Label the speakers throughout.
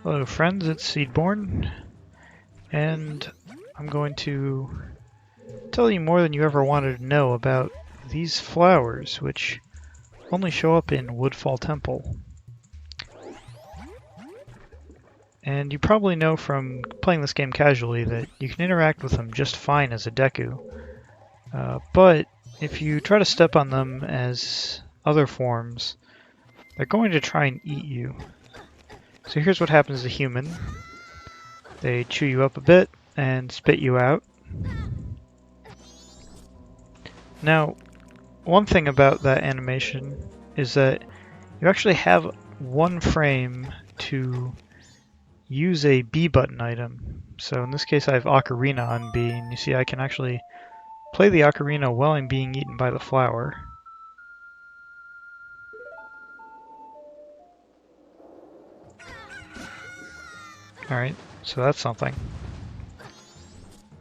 Speaker 1: Hello friends, it's Seedborn, and I'm going to tell you more than you ever wanted to know about these flowers, which only show up in Woodfall Temple. And you probably know from playing this game casually that you can interact with them just fine as a Deku, but if you try to step on them as other forms, they're going to try and eat you. So here's what happens to human. They chew you up a bit and spit you out. Now, one thing about that animation is that you actually have one frame to use a B button item. So in this case I have Ocarina on B, and you see I can actually play the Ocarina while I'm being eaten by the flower. Alright, so that's something.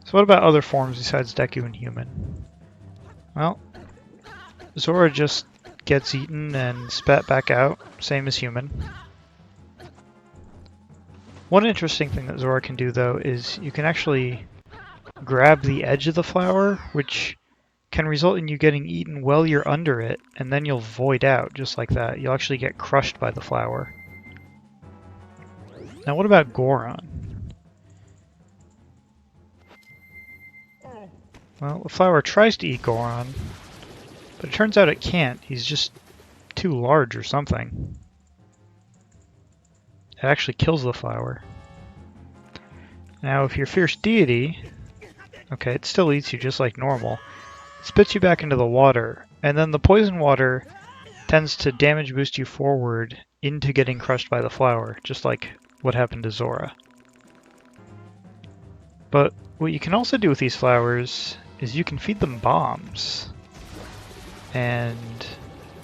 Speaker 1: So what about other forms besides Deku and human? Well, Zora just gets eaten and spat back out, same as human. One interesting thing that Zora can do though is you can actually grab the edge of the flower, which can result in you getting eaten while you're under it, and then you'll void out just like that. You'll actually get crushed by the flower. Now what about Goron? Well, the flower tries to eat Goron, but it turns out it can't. He's just too large or something. It actually kills the flower. Now if you're Fierce Deity, okay, it still eats you just like normal. It spits you back into the water, and then the poison water tends to damage boost you forward into getting crushed by the flower, just like what happened to Zora. But what you can also do with these flowers is you can feed them bombs, and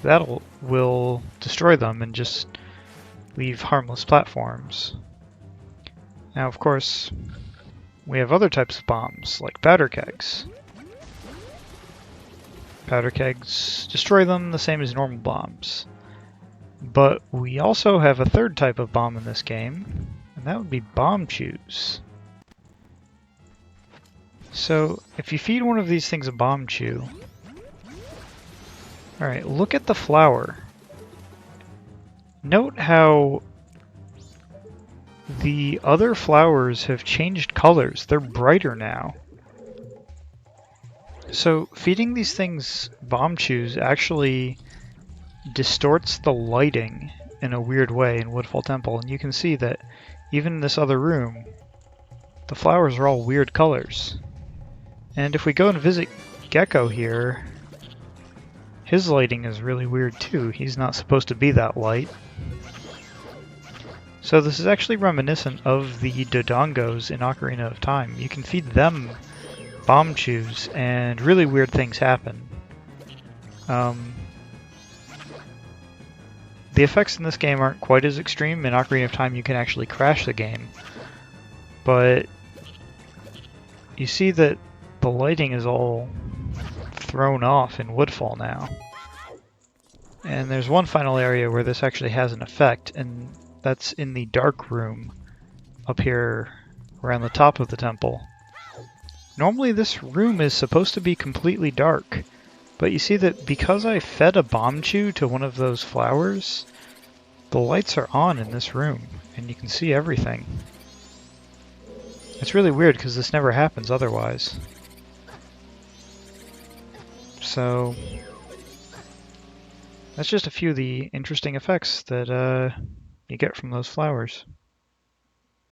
Speaker 1: that will destroy them and just leave harmless platforms. Now, of course, we have other types of bombs, like powder kegs. Powder kegs destroy them the same as normal bombs. But we also have a third type of bomb in this game, and that would be bomb chews. So, if you feed one of these things a bomb chew... Alright, look at the flower. Note how the other flowers have changed colors. They're brighter now. So feeding these things bomb chews actually distorts the lighting in a weird way in Woodfall Temple, and you can see that even in this other room, the flowers are all weird colors. And if we go and visit Gecko here, his lighting is really weird too. He's not supposed to be that light. So this is actually reminiscent of the Dodongos in Ocarina of Time. You can feed them bomb chews and really weird things happen. The effects in this game aren't quite as extreme. In Ocarina of Time you can actually crash the game. But you see that the lighting is all thrown off in Woodfall now. And there's one final area where this actually has an effect, and that's in the dark room up here around the top of the temple. Normally this room is supposed to be completely dark, but you see that because I fed a bomb chew to one of those flowers, the lights are on in this room, and you can see everything. It's really weird because this never happens otherwise. So that's just a few of the interesting effects that you get from those flowers.